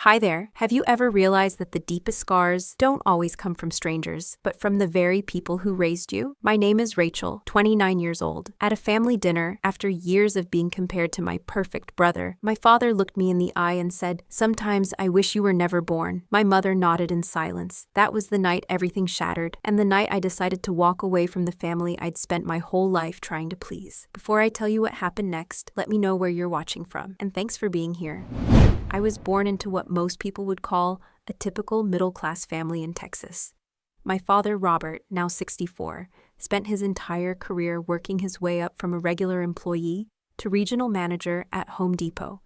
Hi there. Have you ever realized that the deepest scars don't always come from strangers, but from the very people who raised you? My name is Rachel, 29 years old. At a family dinner, after years of being compared to my perfect brother, my father looked me in the eye and said, "Sometimes I wish you were never born." My mother nodded in silence. That was the night everything shattered, and the night I decided to walk away from the family I'd spent my whole life trying to please. Before I tell you what happened next, let me know where you're watching from, and thanks for being here. I was born into what most people would call a typical middle-class family in Texas. My father, Robert, now 64, spent his entire career working his way up from a regular employee to regional manager at Home Depot.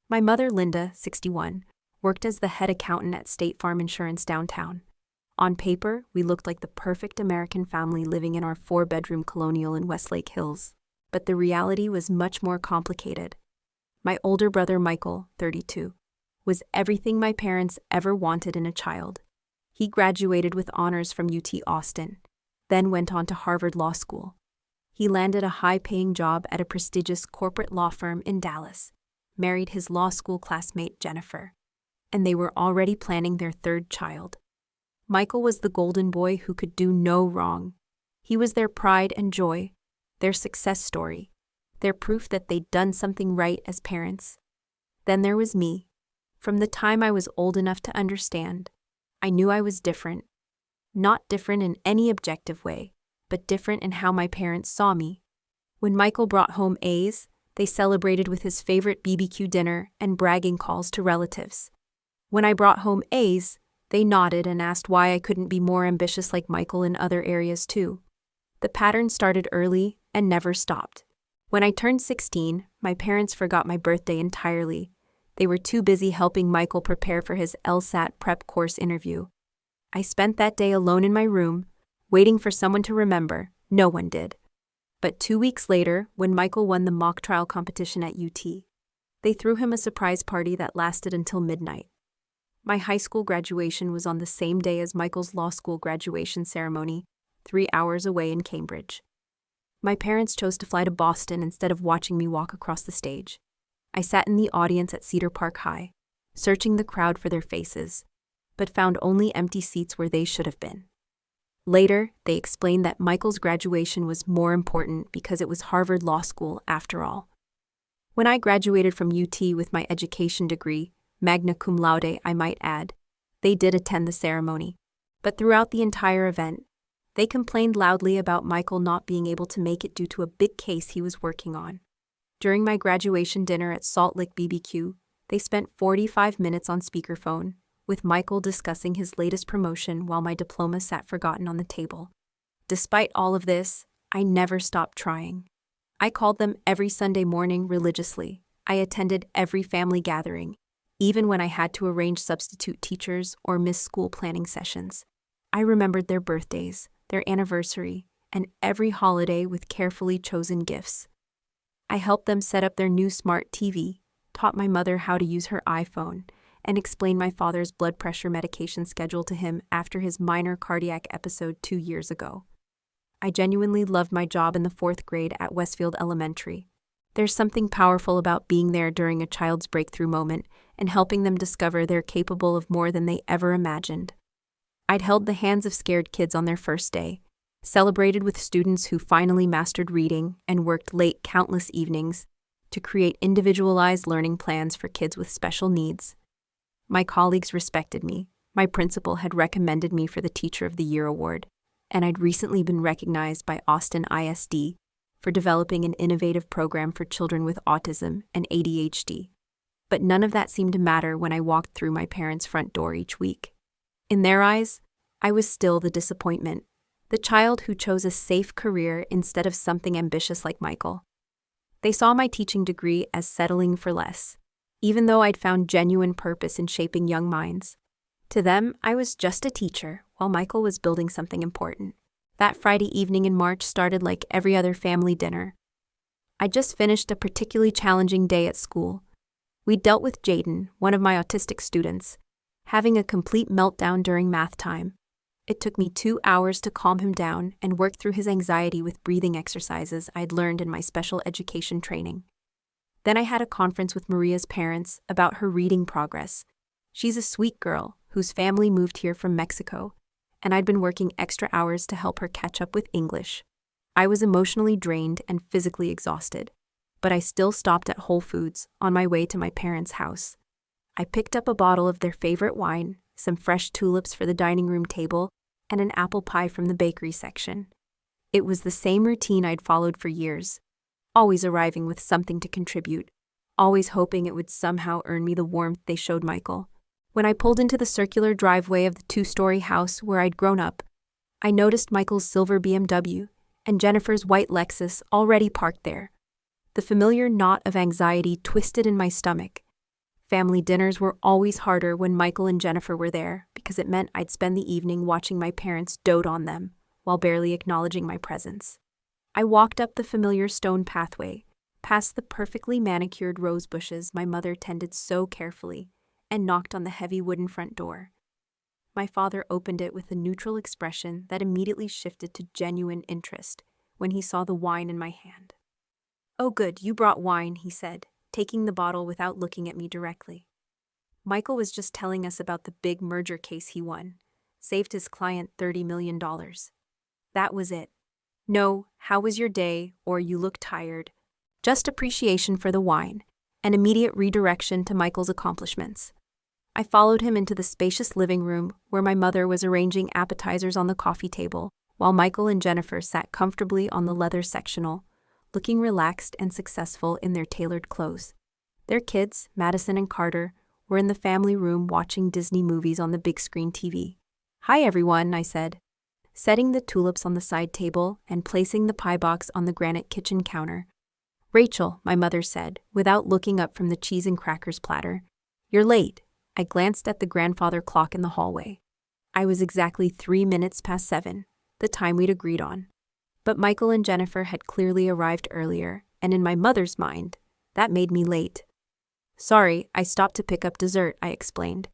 My mother, Linda, 61, worked as the head accountant at State Farm Insurance downtown. On paper, we looked like the perfect American family living in our 4-bedroom colonial in Westlake Hills. But the reality was much more complicated. My older brother, Michael, 32, was everything my parents ever wanted in a child. He graduated with honors from UT Austin, then went on to Harvard Law School. He landed a high-paying job at a prestigious corporate law firm in Dallas, married his law school classmate Jennifer, and they were already planning their third child. Michael was the golden boy who could do no wrong. He was their pride and joy, their success story, their proof that they'd done something right as parents. Then there was me. From the time I was old enough to understand, I knew I was different. Not different in any objective way, but different in how my parents saw me. When Michael brought home A's, they celebrated with his favorite BBQ dinner and bragging calls to relatives. When I brought home A's, they nodded and asked why I couldn't be more ambitious like Michael in other areas too. The pattern started early and never stopped. When I turned 16, my parents forgot my birthday entirely. They were too busy helping Michael prepare for his LSAT prep course interview. I spent that day alone in my room, waiting for someone to remember. No one did. But 2 weeks later, when Michael won the mock trial competition at UT, they threw him a surprise party that lasted until midnight. My high school graduation was on the same day as Michael's law school graduation ceremony, 3 hours away in Cambridge. My parents chose to fly to Boston instead of watching me walk across the stage. I sat in the audience at Cedar Park High, searching the crowd for their faces, but found only empty seats where they should have been. Later, they explained that Michael's graduation was more important because it was Harvard Law School after all. When I graduated from UT with my education degree, magna cum laude I might add, they did attend the ceremony. But throughout the entire event, they complained loudly about Michael not being able to make it due to a big case he was working on. During my graduation dinner at Salt Lick BBQ, they spent 45 minutes on speakerphone, with Michael discussing his latest promotion while my diploma sat forgotten on the table. Despite all of this, I never stopped trying. I called them every Sunday morning religiously. I attended every family gathering, even when I had to arrange substitute teachers or miss school planning sessions. I remembered their birthdays, their anniversary, and every holiday with carefully chosen gifts. I helped them set up their new smart TV, taught my mother how to use her iPhone, and explained my father's blood pressure medication schedule to him after his minor cardiac episode 2 years ago. I genuinely loved my job in the 4th grade at Westfield Elementary. There's something powerful about being there during a child's breakthrough moment and helping them discover they're capable of more than they ever imagined. I'd held the hands of scared kids on their first day, celebrated with students who finally mastered reading, and worked late countless evenings to create individualized learning plans for kids with special needs. My colleagues respected me. My principal had recommended me for the Teacher of the Year award, and I'd recently been recognized by Austin ISD for developing an innovative program for children with autism and ADHD. But none of that seemed to matter when I walked through my parents' front door each week. In their eyes, I was still the disappointment, the child who chose a safe career instead of something ambitious like Michael. They saw my teaching degree as settling for less, even though I'd found genuine purpose in shaping young minds. To them, I was just a teacher, while Michael was building something important. That Friday evening in March started like every other family dinner. I just finished a particularly challenging day at school. We dealt with Jaden, one of my autistic students, having a complete meltdown during math time. It took me 2 hours to calm him down and work through his anxiety with breathing exercises I'd learned in my special education training. Then I had a conference with Maria's parents about her reading progress, She's a sweet girl whose family moved here from Mexico, and I'd been working extra hours to help her catch up with English. I was emotionally drained and physically exhausted, but I still stopped at Whole Foods on my way to my parents' house. I picked up a bottle of their favorite wine, some fresh tulips for the dining room table, and an apple pie from the bakery section. It was the same routine I'd followed for years, always arriving with something to contribute, always hoping it would somehow earn me the warmth they showed Michael. When I pulled into the circular driveway of the two-story house where I'd grown up, I noticed Michael's silver BMW and Jennifer's white Lexus already parked there. The familiar knot of anxiety twisted in my stomach. Family dinners were always harder when Michael and Jennifer were there because it meant I'd spend the evening watching my parents dote on them while barely acknowledging my presence. I walked up the familiar stone pathway, past the perfectly manicured rose bushes my mother tended so carefully, and knocked on the heavy wooden front door. My father opened it with a neutral expression that immediately shifted to genuine interest when he saw the wine in my hand. "Oh good, you brought wine," he said, taking the bottle without looking at me directly. Michael was just telling us about the big merger case he won, saved his client $30 million. That was it. No, how was your day, or you look tired. Just appreciation for the wine, and immediate redirection to Michael's accomplishments. I followed him into the spacious living room where my mother was arranging appetizers on the coffee table, while Michael and Jennifer sat comfortably on the leather sectional, looking relaxed and successful in their tailored clothes. Their kids, Madison and Carter, were in the family room watching Disney movies on the big screen TV. "Hi everyone," I said, setting the tulips on the side table and placing the pie box on the granite kitchen counter. "Rachel," my mother said, without looking up from the cheese and crackers platter. "You're late." I glanced at the grandfather clock in the hallway. I was exactly 3 minutes past 7, the time we'd agreed on. But Michael and Jennifer had clearly arrived earlier, and in my mother's mind, that made me late. "Sorry, I stopped to pick up dessert," I explained.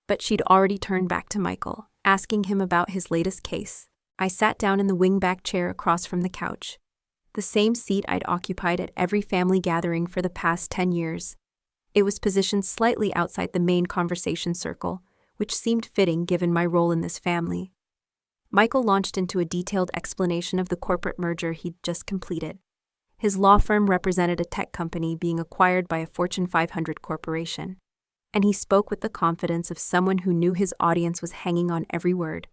But she'd already turned back to Michael, asking him about his latest case. I sat down in the wingback chair across from the couch, the same seat I'd occupied at every family gathering for the past 10 years. It was positioned slightly outside the main conversation circle, which seemed fitting given my role in this family. Michael launched into a detailed explanation of the corporate merger he'd just completed. His law firm represented a tech company being acquired by a Fortune 500 corporation, and he spoke with the confidence of someone who knew his audience was hanging on every word.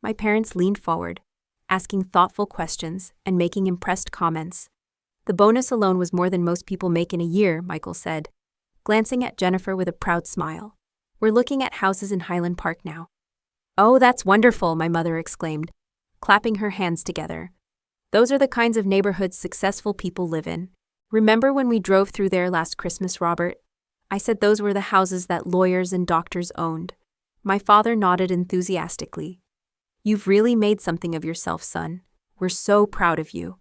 My parents leaned forward, asking thoughtful questions and making impressed comments. "The bonus alone was more than most people make in a year," Michael said, glancing at Jennifer with a proud smile. "We're looking at houses in Highland Park now." "Oh, that's wonderful," my mother exclaimed, clapping her hands together. "Those are the kinds of neighborhoods successful people live in. Remember when we drove through there last Christmas, Robert?" I said those were the houses that lawyers and doctors owned. My father nodded enthusiastically. "You've really made something of yourself, son. We're so proud of you."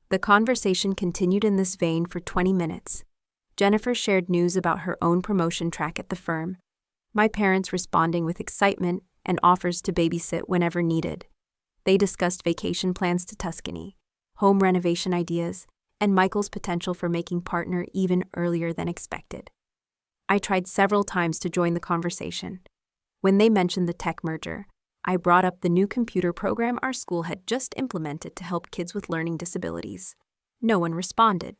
The conversation continued in this vein for 20 minutes. Jennifer shared news about her own promotion track at the firm, my parents responding with excitement and offers to babysit whenever needed. They discussed vacation plans to Tuscany, home renovation ideas, and Michael's potential for making partner even earlier than expected. I tried several times to join the conversation. When they mentioned the tech merger, I brought up the new computer program our school had just implemented to help kids with learning disabilities. No one responded.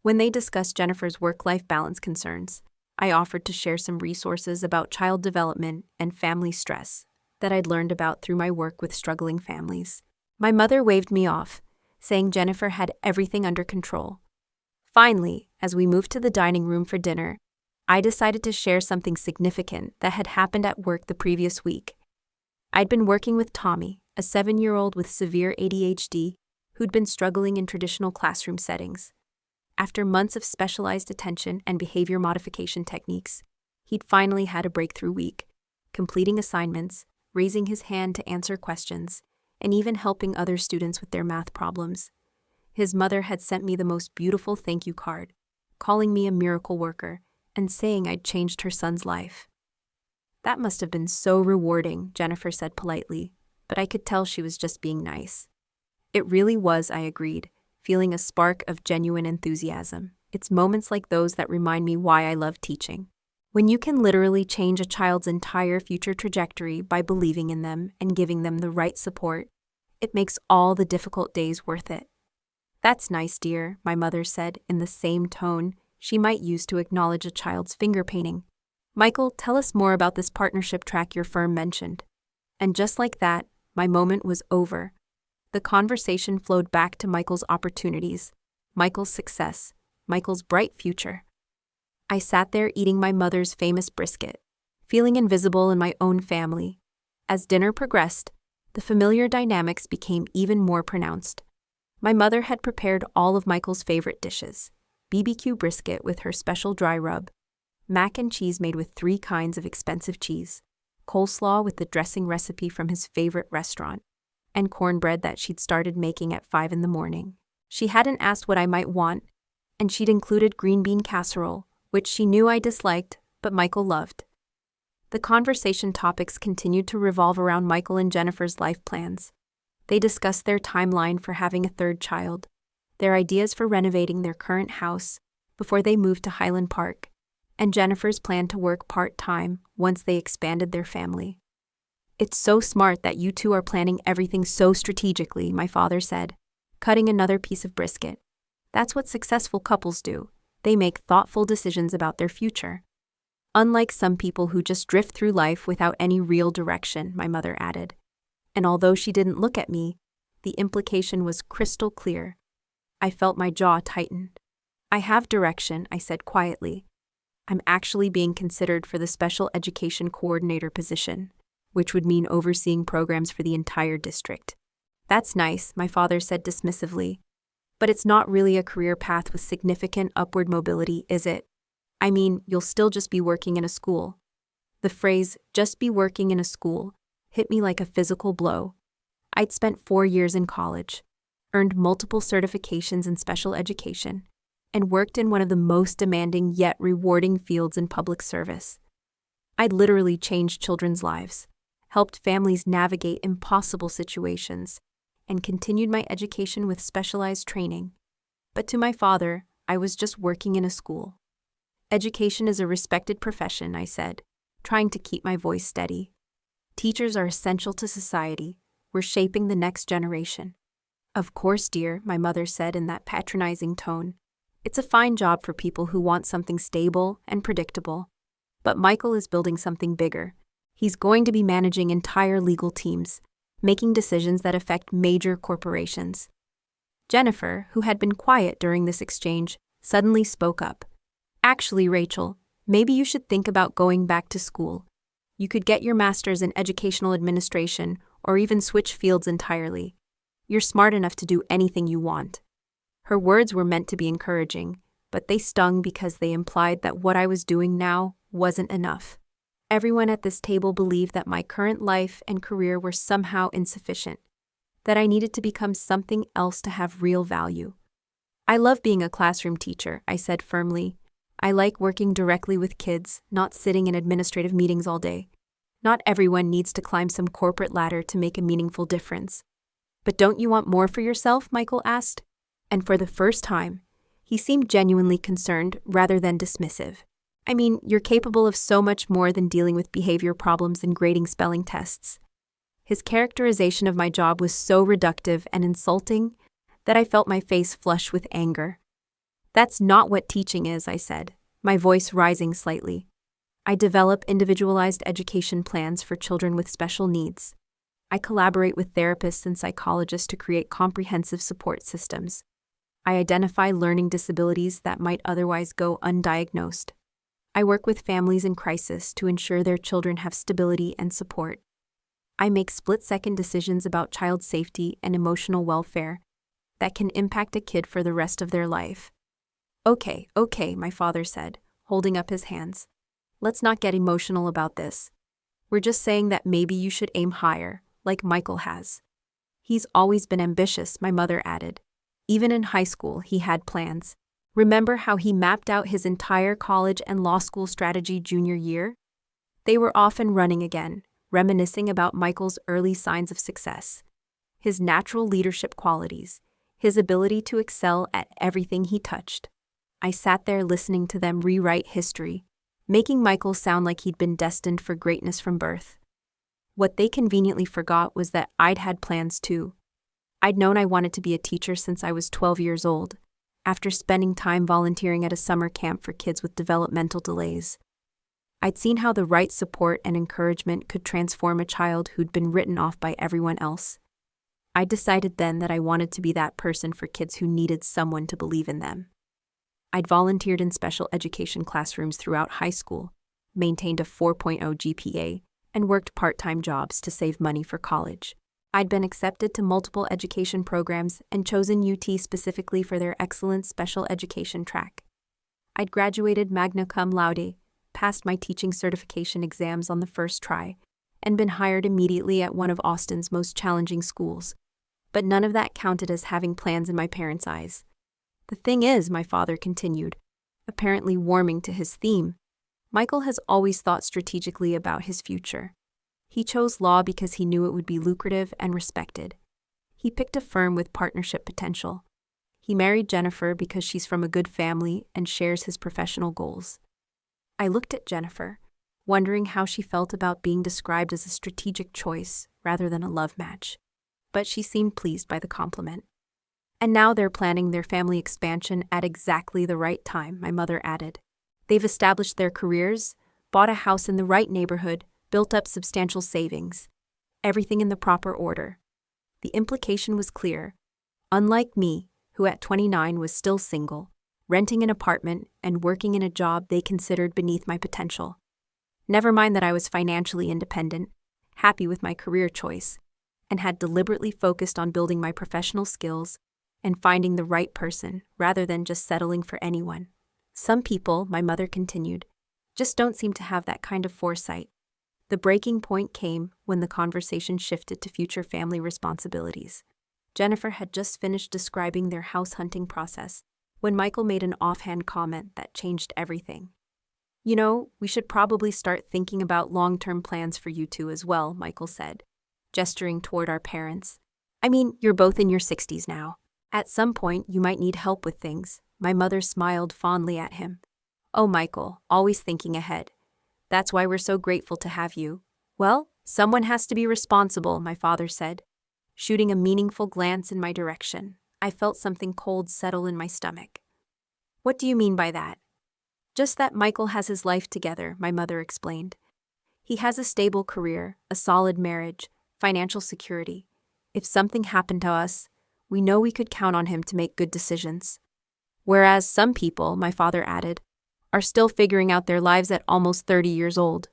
When they discussed Jennifer's work-life balance concerns, I offered to share some resources about child development and family stress that I'd learned about through my work with struggling families. My mother waved me off, saying Jennifer had everything under control. Finally, as we moved to the dining room for dinner, I decided to share something significant that had happened at work the previous week. I'd been working with Tommy, a 7-year-old with severe ADHD who'd been struggling in traditional classroom settings. After months of specialized attention and behavior modification techniques, he'd finally had a breakthrough week, completing assignments, raising his hand to answer questions, and even helping other students with their math problems. His mother had sent me the most beautiful thank you card, calling me a miracle worker and saying I'd changed her son's life. "That must have been so rewarding," Jennifer said politely, but I could tell she was just being nice. "It really was," I agreed, feeling a spark of genuine enthusiasm. It's moments like those that remind me why I love teaching. When you can literally change a child's entire future trajectory by believing in them and giving them the right support, it makes all the difficult days worth it. "That's nice, dear," my mother said in the same tone she might use to acknowledge a child's finger painting. "Michael, tell us more about this partnership track your firm mentioned." And just like that, my moment was over. The conversation flowed back to Michael's opportunities, Michael's success, Michael's bright future. I sat there eating my mother's famous brisket, feeling invisible in my own family. As dinner progressed, the familiar dynamics became even more pronounced. My mother had prepared all of Michael's favorite dishes: BBQ brisket with her special dry rub, mac and cheese made with 3 kinds of expensive cheese, coleslaw with the dressing recipe from his favorite restaurant, and cornbread that she'd started making at 5 in the morning. She hadn't asked what I might want, and she'd included green bean casserole, which she knew I disliked, but Michael loved. The conversation topics continued to revolve around Michael and Jennifer's life plans. They discussed their timeline for having a 3rd child, their ideas for renovating their current house before they moved to Highland Park, and Jennifer's plan to work part-time once they expanded their family. "It's so smart that you two are planning everything so strategically," my father said, cutting another piece of brisket. "That's what successful couples do. They make thoughtful decisions about their future. Unlike some people who just drift through life without any real direction," my mother added. And although she didn't look at me, the implication was crystal clear. I felt my jaw tighten. "I have direction," I said quietly. "I'm actually being considered for the special education coordinator position, which would mean overseeing programs for the entire district." "That's nice," my father said dismissively. "But it's not really a career path with significant upward mobility, is it? I mean, you'll still just be working in a school." The phrase, "just be working in a school," hit me like a physical blow. I'd spent 4 years in college, earned multiple certifications in special education, and worked in one of the most demanding yet rewarding fields in public service. I'd literally changed children's lives, helped families navigate impossible situations, and continued my education with specialized training. But to my father, I was just working in a school. "Education is a respected profession," I said, trying to keep my voice steady. "Teachers are essential to society. We're shaping the next generation." "Of course, dear," my mother said in that patronizing tone. "It's a fine job for people who want something stable and predictable. But Michael is building something bigger. He's going to be managing entire legal teams, making decisions that affect major corporations." Jennifer, who had been quiet during this exchange, suddenly spoke up. "Actually, Rachel, maybe you should think about going back to school. You could get your master's in educational administration or even switch fields entirely. You're smart enough to do anything you want." Her words were meant to be encouraging, but they stung because they implied that what I was doing now wasn't enough. Everyone at this table believed that my current life and career were somehow insufficient, that I needed to become something else to have real value. "I love being a classroom teacher," I said firmly. "I like working directly with kids, not sitting in administrative meetings all day. Not everyone needs to climb some corporate ladder to make a meaningful difference." "But don't you want more for yourself?" Michael asked. And for the first time, he seemed genuinely concerned rather than dismissive. "I mean, you're capable of so much more than dealing with behavior problems and grading spelling tests." His characterization of my job was so reductive and insulting that I felt my face flush with anger. "That's not what teaching is," I said, my voice rising slightly. "I develop individualized education plans for children with special needs. I collaborate with therapists and psychologists to create comprehensive support systems. I identify learning disabilities that might otherwise go undiagnosed. I work with families in crisis to ensure their children have stability and support. I make split-second decisions about child safety and emotional welfare that can impact a kid for the rest of their life." Okay, my father said, holding up his hands. "Let's not get emotional about this. We're just saying that maybe you should aim higher, like Michael has." "He's always been ambitious," my mother added. "Even in high school, he had plans. Remember how he mapped out his entire college and law school strategy junior year?" They were often running again, reminiscing about Michael's early signs of success. His natural leadership qualities, his ability to excel at everything he touched. I sat there listening to them rewrite history, making Michael sound like he'd been destined for greatness from birth. What they conveniently forgot was that I'd had plans too. I'd known I wanted to be a teacher since I was 12 years old, after spending time volunteering at a summer camp for kids with developmental delays. I'd seen how the right support and encouragement could transform a child who'd been written off by everyone else. I decided then that I wanted to be that person for kids who needed someone to believe in them. I'd volunteered in special education classrooms throughout high school, maintained a 4.0 GPA, and worked part-time jobs to save money for college. I'd been accepted to multiple education programs and chosen UT specifically for their excellent special education track. I'd graduated magna cum laude, passed my teaching certification exams on the first try, and been hired immediately at one of Austin's most challenging schools. But none of that counted as having plans in my parents' eyes. The thing is, my father continued, apparently warming to his theme, Michael has always thought strategically about his future. He chose law because he knew it would be lucrative and respected. He picked a firm with partnership potential. He married Jennifer because she's from a good family and shares his professional goals. I looked at Jennifer, wondering how she felt about being described as a strategic choice rather than a love match. But she seemed pleased by the compliment. And now they're planning their family expansion at exactly the right time, my mother added. They've established their careers, bought a house in the right neighborhood, built up substantial savings. Everything in the proper order. The implication was clear. Unlike me, who at 29 was still single, renting an apartment and working in a job they considered beneath my potential. Never mind that I was financially independent, happy with my career choice, and had deliberately focused on building my professional skills and finding the right person rather than just settling for anyone. Some people, my mother continued, just don't seem to have that kind of foresight. The breaking point came when the conversation shifted to future family responsibilities. Jennifer had just finished describing their house hunting process when Michael made an offhand comment that changed everything. You know, we should probably start thinking about long-term plans for you two as well, Michael said, gesturing toward our parents. I mean, you're both in your 60s now. At some point, you might need help with things. My mother smiled fondly at him. Oh, Michael, always thinking ahead. That's why we're so grateful to have you. Well, someone has to be responsible, my father said, shooting a meaningful glance in my direction. I felt something cold settle in my stomach. What do you mean by that? Just that Michael has his life together, my mother explained. He has a stable career, a solid marriage, financial security. If something happened to us, we know we could count on him to make good decisions. Whereas some people, my father added, are still figuring out their lives at almost 30 years old.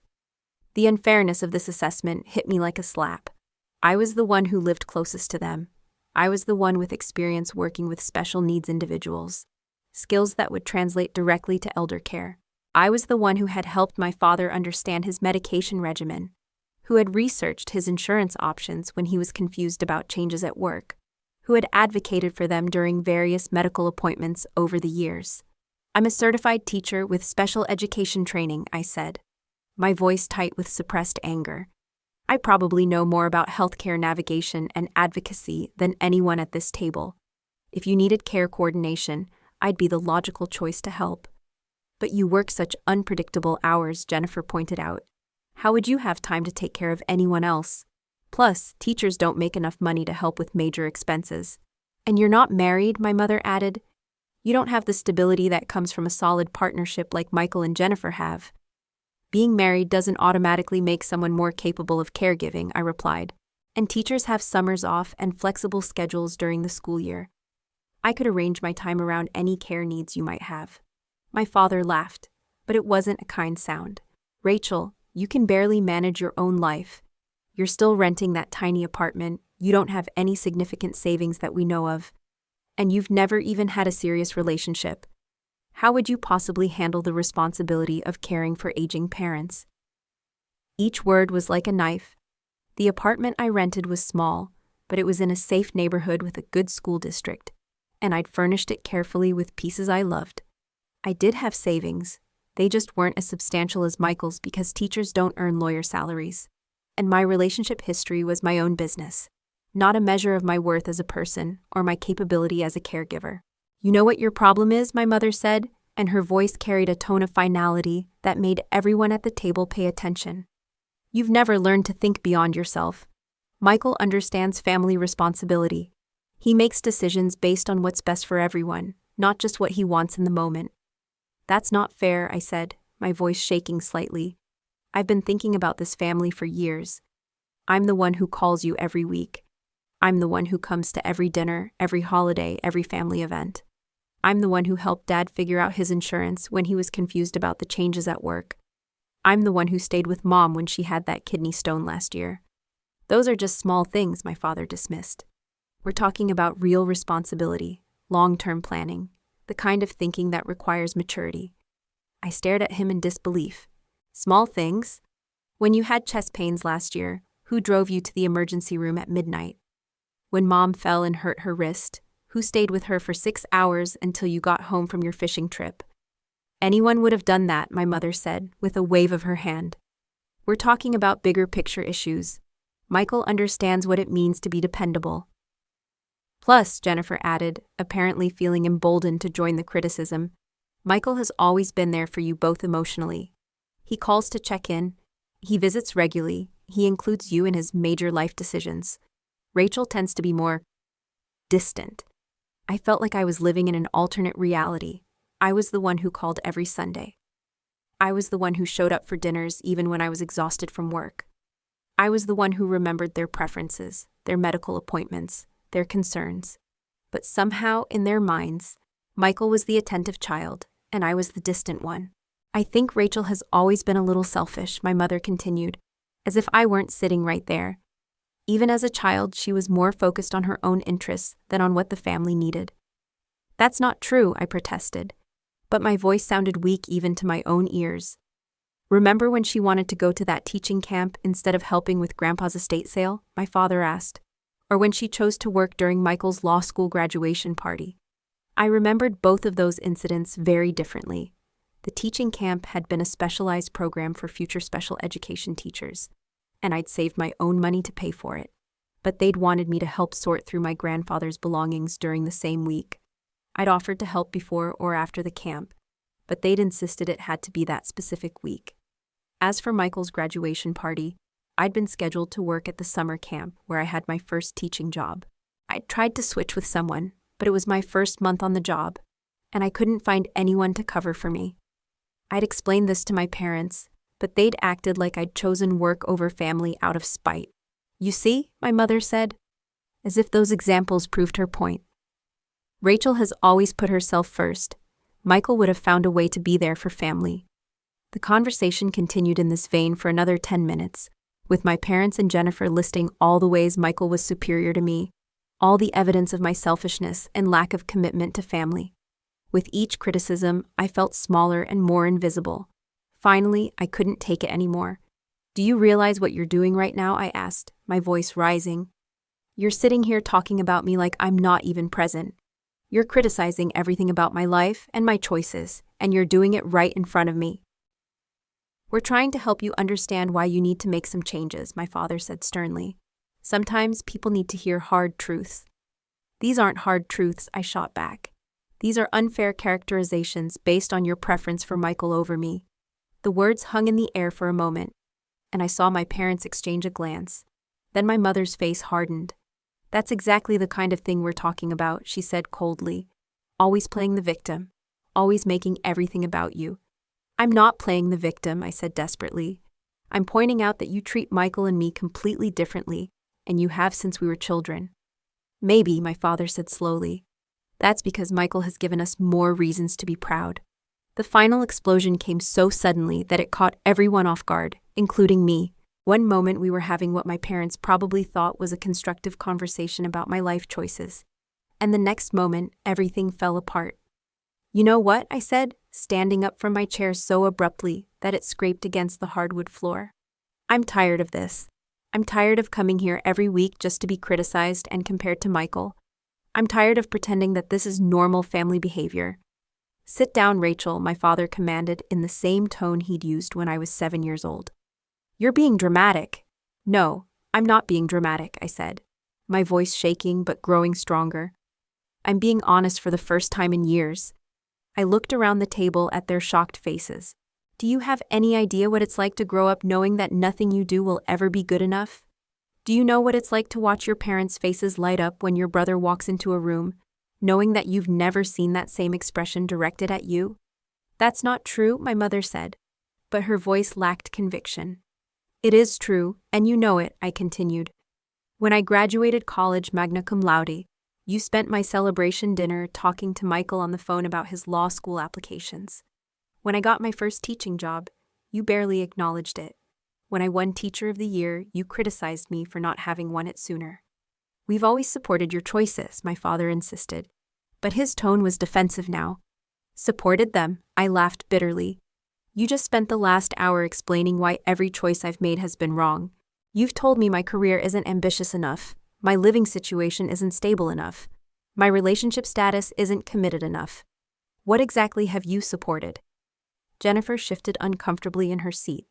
The unfairness of this assessment hit me like a slap. I was the one who lived closest to them. I was the one with experience working with special needs individuals, skills that would translate directly to elder care. I was the one who had helped my father understand his medication regimen, who had researched his insurance options when he was confused about changes at work, who had advocated for them during various medical appointments over the years. I'm a certified teacher with special education training, I said, my voice tight with suppressed anger. I probably know more about healthcare navigation and advocacy than anyone at this table. If you needed care coordination, I'd be the logical choice to help. But you work such unpredictable hours, Jennifer pointed out. How would you have time to take care of anyone else? Plus, teachers don't make enough money to help with major expenses. And you're not married, my mother added. You don't have the stability that comes from a solid partnership like Michael and Jennifer have. Being married doesn't automatically make someone more capable of caregiving, I replied. And teachers have summers off and flexible schedules during the school year. I could arrange my time around any care needs you might have. My father laughed, but it wasn't a kind sound. Rachel, you can barely manage your own life. You're still renting that tiny apartment, you don't have any significant savings that we know of, and you've never even had a serious relationship. How would you possibly handle the responsibility of caring for aging parents? Each word was like a knife. The apartment I rented was small, but it was in a safe neighborhood with a good school district, and I'd furnished it carefully with pieces I loved. I did have savings. They just weren't as substantial as Michael's because teachers don't earn lawyer salaries. And my relationship history was my own business, not a measure of my worth as a person or my capability as a caregiver. You know what your problem is, my mother said, and her voice carried a tone of finality that made everyone at the table pay attention. You've never learned to think beyond yourself. Michael understands family responsibility. He makes decisions based on what's best for everyone, not just what he wants in the moment. That's not fair, I said, my voice shaking slightly. I've been thinking about this family for years. I'm the one who calls you every week. I'm the one who comes to every dinner, every holiday, every family event. I'm the one who helped Dad figure out his insurance when he was confused about the changes at work. I'm the one who stayed with Mom when she had that kidney stone last year. Those are just small things, my father dismissed. We're talking about real responsibility, long-term planning, the kind of thinking that requires maturity. I stared at him in disbelief. Small things? When you had chest pains last year, who drove you to the emergency room at midnight? When Mom fell and hurt her wrist, who stayed with her for 6 hours until you got home from your fishing trip? Anyone would have done that, my mother said, with a wave of her hand. We're talking about bigger picture issues. Michael understands what it means to be dependable. Plus, Jennifer added, apparently feeling emboldened to join the criticism, Michael has always been there for you both emotionally. He calls to check in. He visits regularly. He includes you in his major life decisions. Rachel tends to be more distant. I felt like I was living in an alternate reality. I was the one who called every Sunday. I was the one who showed up for dinners even when I was exhausted from work. I was the one who remembered their preferences, their medical appointments, their concerns. But somehow, in their minds, Michael was the attentive child, and I was the distant one. I think Rachel has always been a little selfish, my mother continued, as if I weren't sitting right there. Even as a child, she was more focused on her own interests than on what the family needed. That's not true, I protested, but my voice sounded weak even to my own ears. Remember when she wanted to go to that teaching camp instead of helping with Grandpa's estate sale? My father asked. Or when she chose to work during Michael's law school graduation party. I remembered both of those incidents very differently. The teaching camp had been a specialized program for future special education teachers, and I'd saved my own money to pay for it. But they'd wanted me to help sort through my grandfather's belongings during the same week. I'd offered to help before or after the camp, but they'd insisted it had to be that specific week. As for Michael's graduation party, I'd been scheduled to work at the summer camp where I had my first teaching job. I'd tried to switch with someone, but it was my first month on the job, and I couldn't find anyone to cover for me. I'd explained this to my parents, but they'd acted like I'd chosen work over family out of spite. You see, my mother said, as if those examples proved her point. Rachel has always put herself first. Michael would have found a way to be there for family. The conversation continued in this vein for another 10 minutes, with my parents and Jennifer listing all the ways Michael was superior to me, all the evidence of my selfishness and lack of commitment to family. With each criticism, I felt smaller and more invisible. Finally, I couldn't take it anymore. Do you realize what you're doing right now? I asked, my voice rising. You're sitting here talking about me like I'm not even present. You're criticizing everything about my life and my choices, and you're doing it right in front of me. We're trying to help you understand why you need to make some changes, my father said sternly. Sometimes people need to hear hard truths. These aren't hard truths, I shot back. These are unfair characterizations based on your preference for Michael over me. The words hung in the air for a moment, and I saw my parents exchange a glance. Then my mother's face hardened. That's exactly the kind of thing we're talking about, she said coldly. Always playing the victim. Always making everything about you. I'm not playing the victim, I said desperately. I'm pointing out that you treat Michael and me completely differently, and you have since we were children. Maybe, my father said slowly. That's because Michael has given us more reasons to be proud. The final explosion came so suddenly that it caught everyone off guard, including me. One moment we were having what my parents probably thought was a constructive conversation about my life choices. And the next moment, everything fell apart. You know what? I said, standing up from my chair so abruptly that it scraped against the hardwood floor. I'm tired of this. I'm tired of coming here every week just to be criticized and compared to Michael. I'm tired of pretending that this is normal family behavior. Sit down, Rachel, my father commanded in the same tone he'd used when I was 7 years old. You're being dramatic. No, I'm not being dramatic, I said, my voice shaking but growing stronger. I'm being honest for the first time in years. I looked around the table at their shocked faces. Do you have any idea what it's like to grow up knowing that nothing you do will ever be good enough? Do you know what it's like to watch your parents' faces light up when your brother walks into a room, knowing that you've never seen that same expression directed at you? That's not true, my mother said, but her voice lacked conviction. It is true, and you know it, I continued. When I graduated college magna cum laude, you spent my celebration dinner talking to Michael on the phone about his law school applications. When I got my first teaching job, you barely acknowledged it. When I won Teacher of the Year, you criticized me for not having won it sooner. We've always supported your choices, my father insisted. But his tone was defensive now. Supported them, I laughed bitterly. You just spent the last hour explaining why every choice I've made has been wrong. You've told me my career isn't ambitious enough, my living situation isn't stable enough, my relationship status isn't committed enough. What exactly have you supported? Jennifer shifted uncomfortably in her seat,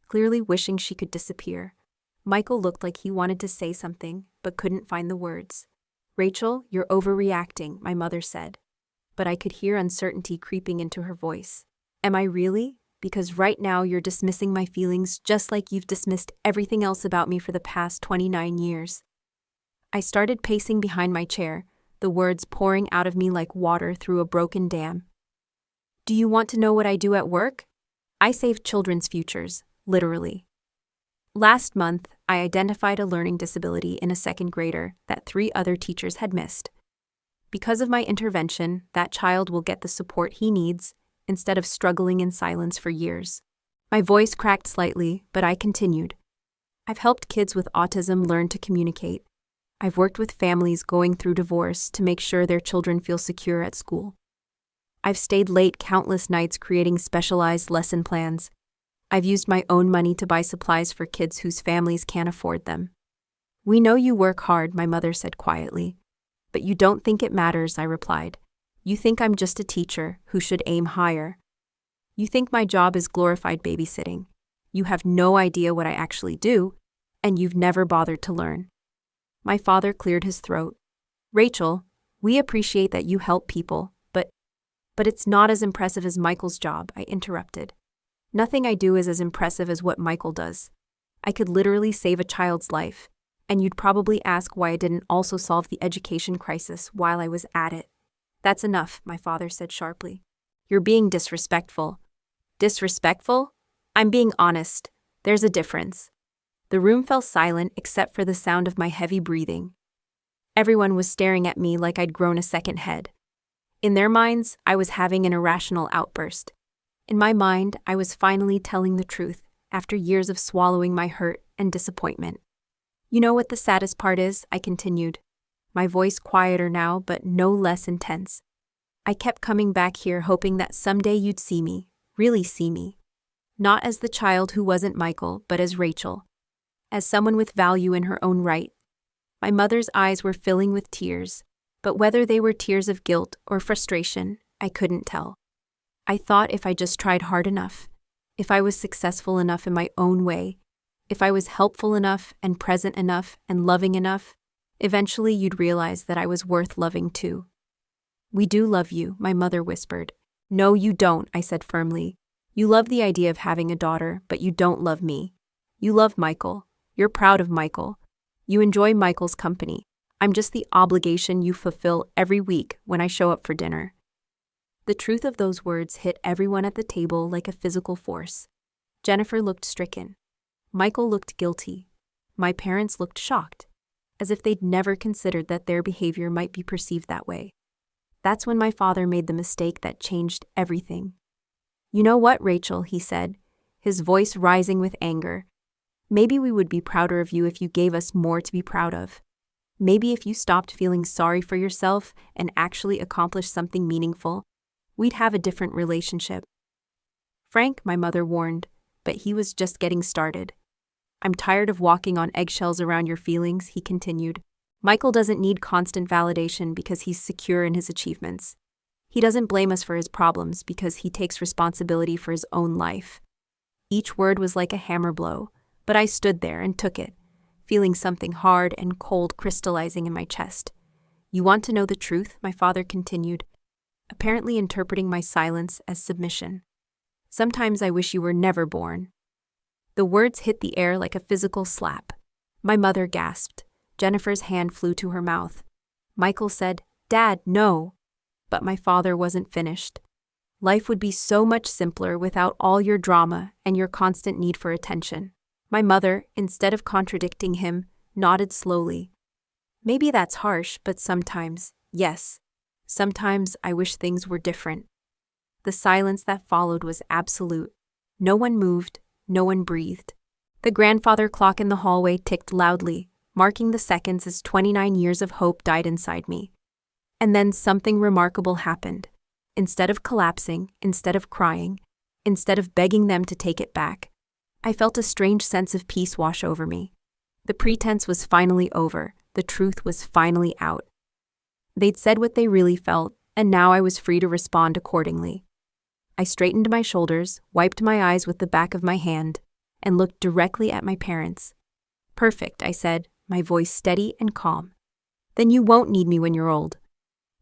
clearly wishing she could disappear. Michael looked like he wanted to say something, but couldn't find the words. Rachel, you're overreacting, my mother said. But I could hear uncertainty creeping into her voice. Am I really? Because right now you're dismissing my feelings just like you've dismissed everything else about me for the past 29 years. I started pacing behind my chair, the words pouring out of me like water through a broken dam. Do you want to know what I do at work? I save children's futures, literally. Last month, I identified a learning disability in a second grader that 3 other teachers had missed. Because of my intervention, that child will get the support he needs instead of struggling in silence for years. My voice cracked slightly, but I continued. I've helped kids with autism learn to communicate. I've worked with families going through divorce to make sure their children feel secure at school. I've stayed late countless nights creating specialized lesson plans. I've used my own money to buy supplies for kids whose families can't afford them. We know you work hard, my mother said quietly. But you don't think it matters, I replied. You think I'm just a teacher who should aim higher. You think my job is glorified babysitting. You have no idea what I actually do, and you've never bothered to learn. My father cleared his throat. Rachel, we appreciate that you help people, but it's not as impressive as Michael's job, I interrupted. Nothing I do is as impressive as what Michael does. I could literally save a child's life, and you'd probably ask why I didn't also solve the education crisis while I was at it. That's enough, my father said sharply. You're being disrespectful. Disrespectful? I'm being honest. There's a difference. The room fell silent except for the sound of my heavy breathing. Everyone was staring at me like I'd grown a second head. In their minds, I was having an irrational outburst. In my mind, I was finally telling the truth after years of swallowing my hurt and disappointment. You know what the saddest part is? I continued, my voice quieter now but no less intense. I kept coming back here hoping that someday you'd see me, really see me. Not as the child who wasn't Michael, but as Rachel. As someone with value in her own right. My mother's eyes were filling with tears, but whether they were tears of guilt or frustration, I couldn't tell. I thought if I just tried hard enough, if I was successful enough in my own way, if I was helpful enough and present enough and loving enough, eventually you'd realize that I was worth loving too. We do love you, my mother whispered. No, you don't, I said firmly. You love the idea of having a daughter, but you don't love me. You love Michael. You're proud of Michael. You enjoy Michael's company. I'm just the obligation you fulfill every week when I show up for dinner. The truth of those words hit everyone at the table like a physical force. Jennifer looked stricken. Michael looked guilty. My parents looked shocked, as if they'd never considered that their behavior might be perceived that way. That's when my father made the mistake that changed everything. You know what, Rachel, he said, his voice rising with anger. Maybe we would be prouder of you if you gave us more to be proud of. Maybe if you stopped feeling sorry for yourself and actually accomplished something meaningful, we'd have a different relationship. Frank, my mother warned, but he was just getting started. I'm tired of walking on eggshells around your feelings, he continued. Michael doesn't need constant validation because he's secure in his achievements. He doesn't blame us for his problems because he takes responsibility for his own life. Each word was like a hammer blow, but I stood there and took it, feeling something hard and cold crystallizing in my chest. You want to know the truth? My father continued. apparently interpreting my silence as submission. Sometimes I wish you were never born. The words hit the air like a physical slap. My mother gasped. Jennifer's hand flew to her mouth. Michael said, "Dad, no." But my father wasn't finished. Life would be so much simpler without all your drama and your constant need for attention. My mother, instead of contradicting him, nodded slowly. Maybe that's harsh, but sometimes, yes. Sometimes I wish things were different. The silence that followed was absolute. No one moved, no one breathed. The grandfather clock in the hallway ticked loudly, marking the seconds as 29 years of hope died inside me. And then something remarkable happened. Instead of collapsing, instead of crying, instead of begging them to take it back, I felt a strange sense of peace wash over me. The pretense was finally over. The truth was finally out. They'd said what they really felt, and now I was free to respond accordingly. I straightened my shoulders, wiped my eyes with the back of my hand, and looked directly at my parents. "Perfect," I said, my voice steady and calm. "Then you won't need me when you're old."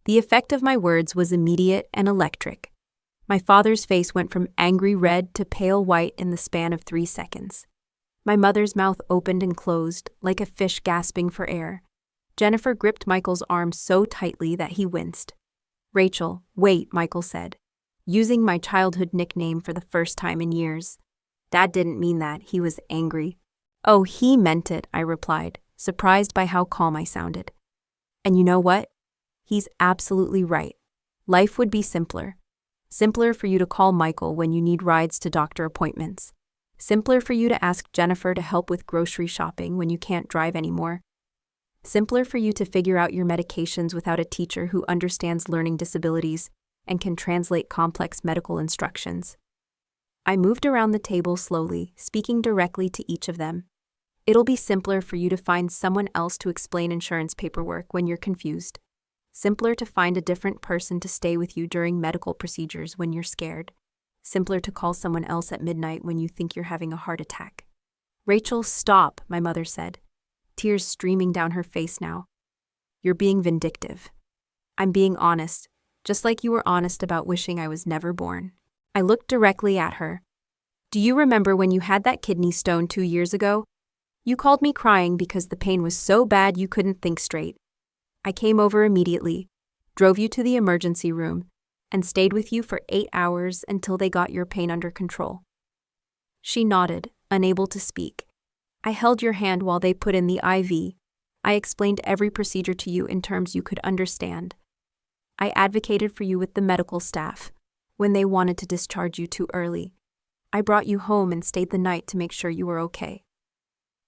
The effect of my words was immediate and electric. My father's face went from angry red to pale white in the span of 3 seconds. My mother's mouth opened and closed, like a fish gasping for air. Jennifer gripped Michael's arm so tightly that he winced. "Rachel, wait," Michael said, using my childhood nickname for the first time in years. Dad didn't mean that, he was angry. "Oh, he meant it," I replied, surprised by how calm I sounded. "And you know what? He's absolutely right. Life would be simpler. Simpler for you to call Michael when you need rides to doctor appointments. Simpler for you to ask Jennifer to help with grocery shopping when you can't drive anymore. Simpler for you to figure out your medications without a teacher who understands learning disabilities and can translate complex medical instructions." I moved around the table slowly, speaking directly to each of them. "It'll be simpler for you to find someone else to explain insurance paperwork when you're confused. Simpler to find a different person to stay with you during medical procedures when you're scared. Simpler to call someone else at midnight when you think you're having a heart attack." "Rachel, stop," my mother said, tears streaming down her face now. "You're being vindictive." "I'm being honest, just like you were honest about wishing I was never born." I looked directly at her. "Do you remember when you had that kidney stone 2 years ago? You called me crying because the pain was so bad you couldn't think straight. I came over immediately, drove you to the emergency room, and stayed with you for 8 hours until they got your pain under control." She nodded, unable to speak. "I held your hand while they put in the IV. I explained every procedure to you in terms you could understand. I advocated for you with the medical staff when they wanted to discharge you too early. I brought you home and stayed the night to make sure you were okay."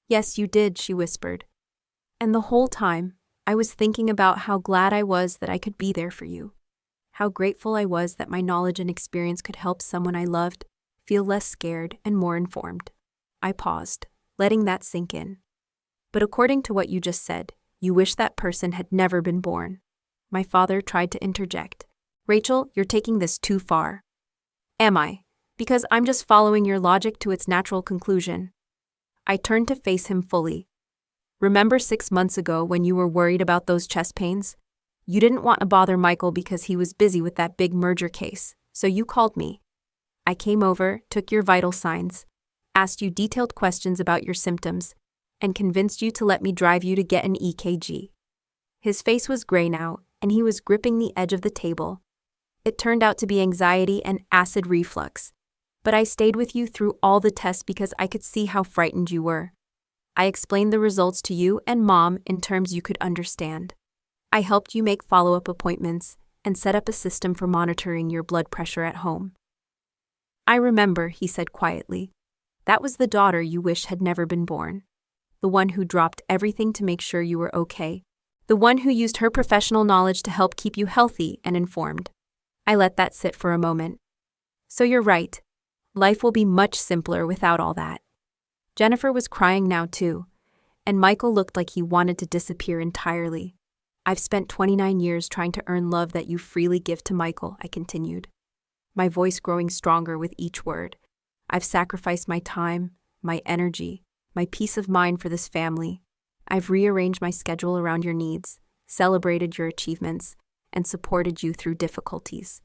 "Yes, you did," she whispered. "And the whole time, I was thinking about how glad I was that I could be there for you. How grateful I was that my knowledge and experience could help someone I loved feel less scared and more informed." I paused, letting that sink in. "But according to what you just said, you wish that person had never been born." My father tried to interject. "Rachel, you're taking this too far." "Am I? Because I'm just following your logic to its natural conclusion." I turned to face him fully. "Remember 6 months ago when you were worried about those chest pains? You didn't want to bother Michael because he was busy with that big merger case, so you called me. I came over, took your vital signs, asked you detailed questions about your symptoms, and convinced you to let me drive you to get an EKG." His face was gray now, and he was gripping the edge of the table. It turned out to be anxiety and acid reflux. But I stayed with you through all the tests because I could see how frightened you were. I explained the results to you and Mom in terms you could understand. I helped you make follow-up appointments and set up a system for monitoring your blood pressure at home. "I remember," he said quietly. "That was the daughter you wish had never been born. The one who dropped everything to make sure you were okay. The one who used her professional knowledge to help keep you healthy and informed." I let that sit for a moment. "So you're right. Life will be much simpler without all that." Jennifer was crying now too, and Michael looked like he wanted to disappear entirely. "I've spent 29 years trying to earn love that you freely give to Michael," I continued, my voice growing stronger with each word. "I've sacrificed my time, my energy, my peace of mind for this family. I've rearranged my schedule around your needs, celebrated your achievements, and supported you through difficulties.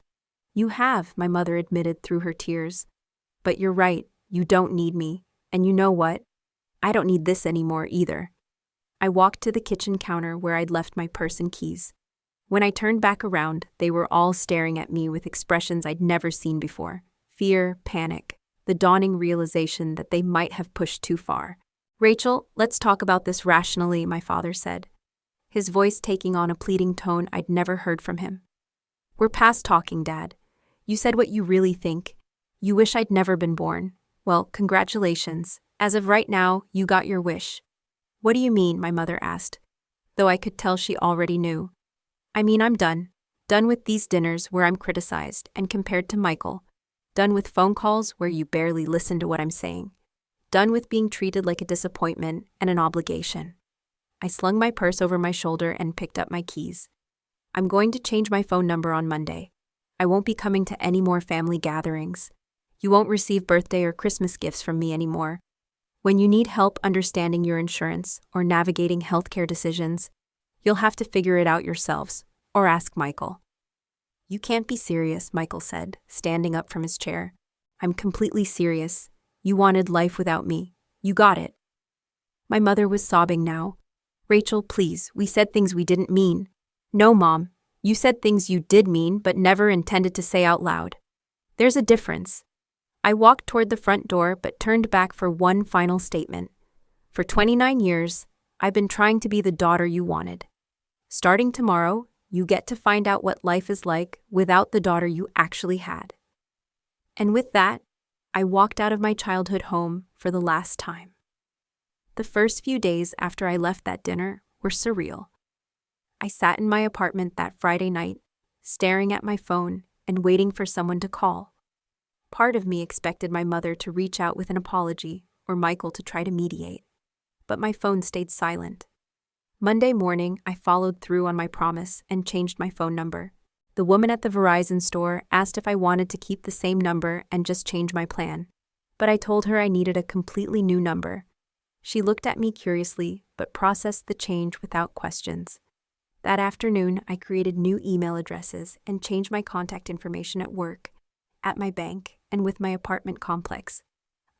You have, my mother admitted through her tears. But you're right, you don't need me. And you know what? I don't need this anymore either. I walked to the kitchen counter where I'd left my purse and keys. When I turned back around, they were all staring at me with expressions I'd never seen before. Fear, panic, the dawning realization that they might have pushed too far. Rachel, let's talk about this rationally, my father said, his voice taking on a pleading tone I'd never heard from him. We're past talking, Dad. You said what you really think. You wish I'd never been born. Well, congratulations. As of right now, you got your wish. What do you mean? My mother asked, though I could tell she already knew. I mean, I'm done. Done with these dinners where I'm criticized and compared to Michael. Done with phone calls where you barely listen to what I'm saying. Done with being treated like a disappointment and an obligation. I slung my purse over my shoulder and picked up my keys. I'm going to change my phone number on Monday. I won't be coming to any more family gatherings. You won't receive birthday or Christmas gifts from me anymore. When you need help understanding your insurance or navigating healthcare decisions, you'll have to figure it out yourselves, or ask Michael. You can't be serious, Michael said, standing up from his chair. I'm completely serious. You wanted life without me. You got it. My mother was sobbing now. Rachel, please, we said things we didn't mean. No, Mom. You said things you did mean but never intended to say out loud. There's a difference. I walked toward the front door but turned back for one final statement. For 29 years, I've been trying to be the daughter you wanted. Starting tomorrow, you get to find out what life is like without the daughter you actually had. And with that, I walked out of my childhood home for the last time. The first few days after I left that dinner were surreal. I sat in my apartment that Friday night, staring at my phone and waiting for someone to call. Part of me expected my mother to reach out with an apology or Michael to try to mediate. But my phone stayed silent. Monday morning, I followed through on my promise and changed my phone number. The woman at the Verizon store asked if I wanted to keep the same number and just change my plan. But I told her I needed a completely new number. She looked at me curiously, but processed the change without questions. That afternoon, I created new email addresses and changed my contact information at work, at my bank, and with my apartment complex.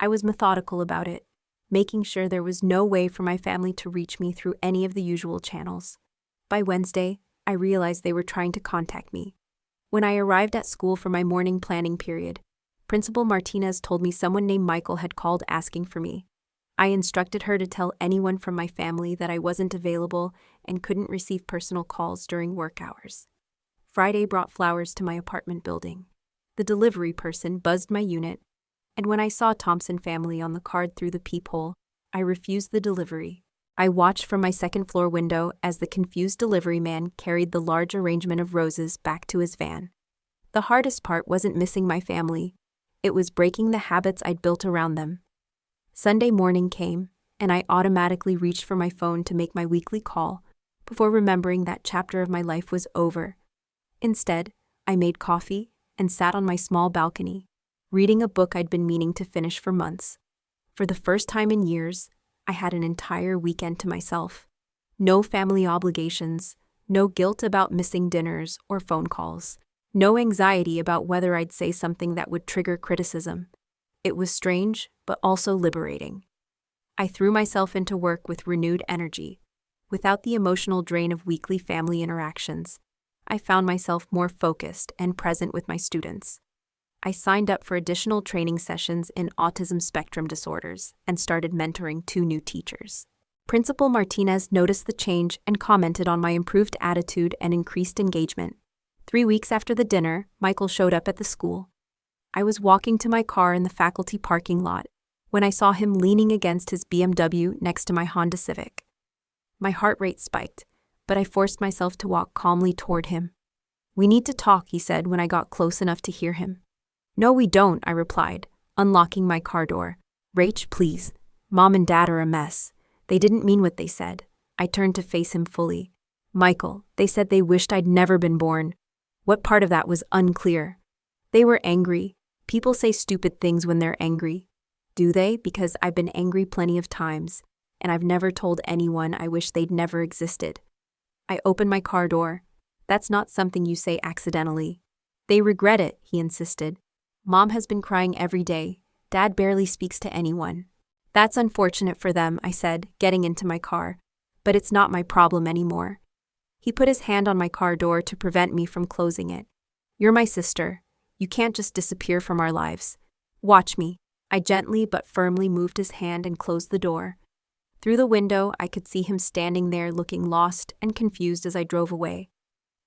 I was methodical about it, making sure there was no way for my family to reach me through any of the usual channels. By Wednesday, I realized they were trying to contact me. When I arrived at school for my morning planning period, Principal Martinez told me someone named Michael had called asking for me. I instructed her to tell anyone from my family that I wasn't available and couldn't receive personal calls during work hours. Friday brought flowers to my apartment building. The delivery person buzzed my unit, and when I saw Thompson family on the card through the peephole, I refused the delivery. I watched from my second-floor window as the confused delivery man carried the large arrangement of roses back to his van. The hardest part wasn't missing my family. It was breaking the habits I'd built around them. Sunday morning came, and I automatically reached for my phone to make my weekly call before remembering that chapter of my life was over. Instead, I made coffee and sat on my small balcony, reading a book I'd been meaning to finish for months. For the first time in years, I had an entire weekend to myself. No family obligations, no guilt about missing dinners or phone calls, no anxiety about whether I'd say something that would trigger criticism. It was strange, but also liberating. I threw myself into work with renewed energy. Without the emotional drain of weekly family interactions, I found myself more focused and present with my students. I signed up for additional training sessions in autism spectrum disorders and started mentoring 2 new teachers. Principal Martinez noticed the change and commented on my improved attitude and increased engagement. 3 weeks after the dinner, Michael showed up at the school. I was walking to my car in the faculty parking lot when I saw him leaning against his BMW next to my Honda Civic. My heart rate spiked, but I forced myself to walk calmly toward him. "We need to talk," he said when I got close enough to hear him. "No, we don't," I replied, unlocking my car door. "Rach, please. Mom and Dad are a mess. They didn't mean what they said." I turned to face him fully. "Michael, they said they wished I'd never been born." What part of that was unclear? They were angry. People say stupid things when they're angry. Do they? Because I've been angry plenty of times, and I've never told anyone I wish they'd never existed. I opened my car door. That's not something you say accidentally. They regret it, he insisted. Mom has been crying every day. Dad barely speaks to anyone. That's unfortunate for them, I said, getting into my car. But it's not my problem anymore. He put his hand on my car door to prevent me from closing it. You're my sister. You can't just disappear from our lives. Watch me. I gently but firmly moved his hand and closed the door. Through the window, I could see him standing there looking lost and confused as I drove away.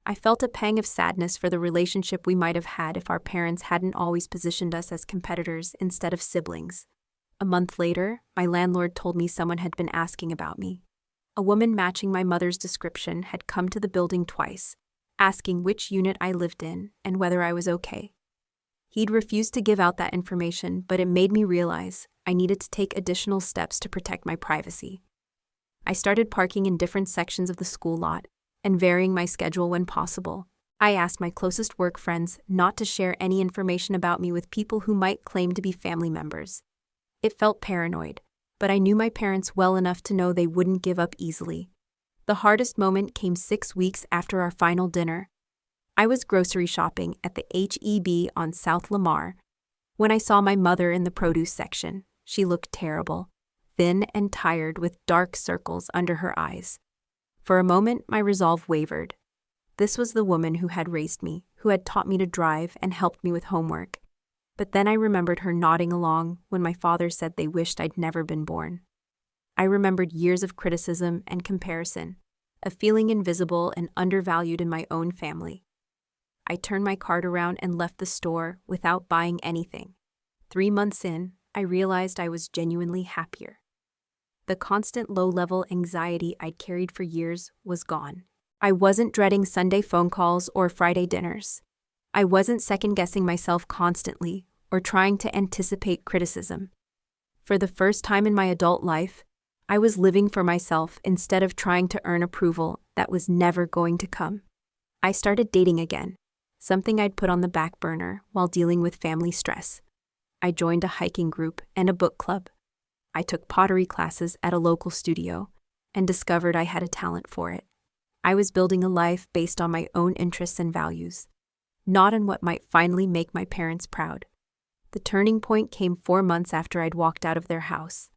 I felt a pang of sadness for the relationship we might have had if our parents hadn't always positioned us as competitors instead of siblings. A month later, my landlord told me someone had been asking about me. A woman matching my mother's description had come to the building twice, asking which unit I lived in and whether I was okay. He'd refused to give out that information, but it made me realize I needed to take additional steps to protect my privacy. I started parking in different sections of the school lot and varying my schedule when possible. I asked my closest work friends not to share any information about me with people who might claim to be family members. It felt paranoid, but I knew my parents well enough to know they wouldn't give up easily. The hardest moment came 6 weeks after our final dinner. I was grocery shopping at the H-E-B on South Lamar when I saw my mother in the produce section. She looked terrible, thin and tired with dark circles under her eyes. For a moment, my resolve wavered. This was the woman who had raised me, who had taught me to drive and helped me with homework. But then I remembered her nodding along when my father said they wished I'd never been born. I remembered years of criticism and comparison, of feeling invisible and undervalued in my own family. I turned my cart around and left the store without buying anything. 3 months in, I realized I was genuinely happier. The constant low-level anxiety I'd carried for years was gone. I wasn't dreading Sunday phone calls or Friday dinners. I wasn't second-guessing myself constantly or trying to anticipate criticism. For the first time in my adult life, I was living for myself instead of trying to earn approval that was never going to come. I started dating again, something I'd put on the back burner while dealing with family stress. I joined a hiking group and a book club. I took pottery classes at a local studio and discovered I had a talent for it. I was building a life based on my own interests and values, not on what might finally make my parents proud. The turning point came 4 months after I'd walked out of their house.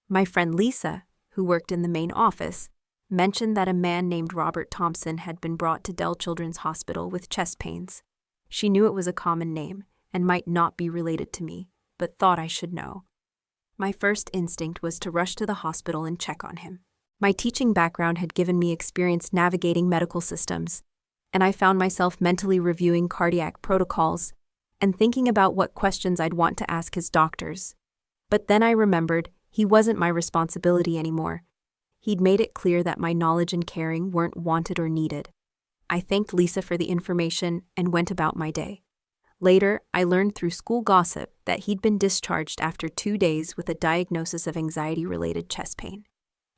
My friend Lisa, who worked in the main office, mentioned that a man named Robert Thompson had been brought to Dell Children's Hospital with chest pains. She knew it was a common name and might not be related to me, but thought I should know. My first instinct was to rush to the hospital and check on him. My teaching background had given me experience navigating medical systems, and I found myself mentally reviewing cardiac protocols and thinking about what questions I'd want to ask his doctors. But then I remembered he wasn't my responsibility anymore. He'd made it clear that my knowledge and caring weren't wanted or needed. I thanked Lisa for the information and went about my day. Later, I learned through school gossip that he'd been discharged after 2 days with a diagnosis of anxiety-related chest pain.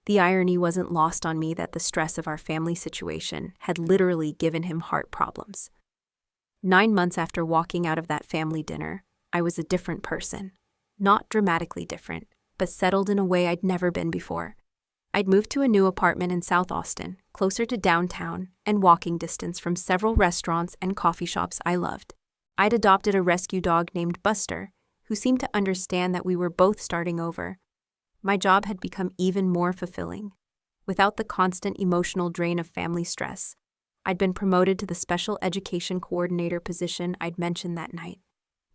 The irony wasn't lost on me that the stress of our family situation had literally given him heart problems. 9 months after walking out of that family dinner, I was a different person. Not dramatically different, but settled in a way I'd never been before. I'd moved to a new apartment in South Austin, closer to downtown and walking distance from several restaurants and coffee shops I loved. I'd adopted a rescue dog named Buster, who seemed to understand that we were both starting over. My job had become even more fulfilling. Without the constant emotional drain of family stress, I'd been promoted to the special education coordinator position I'd mentioned that night.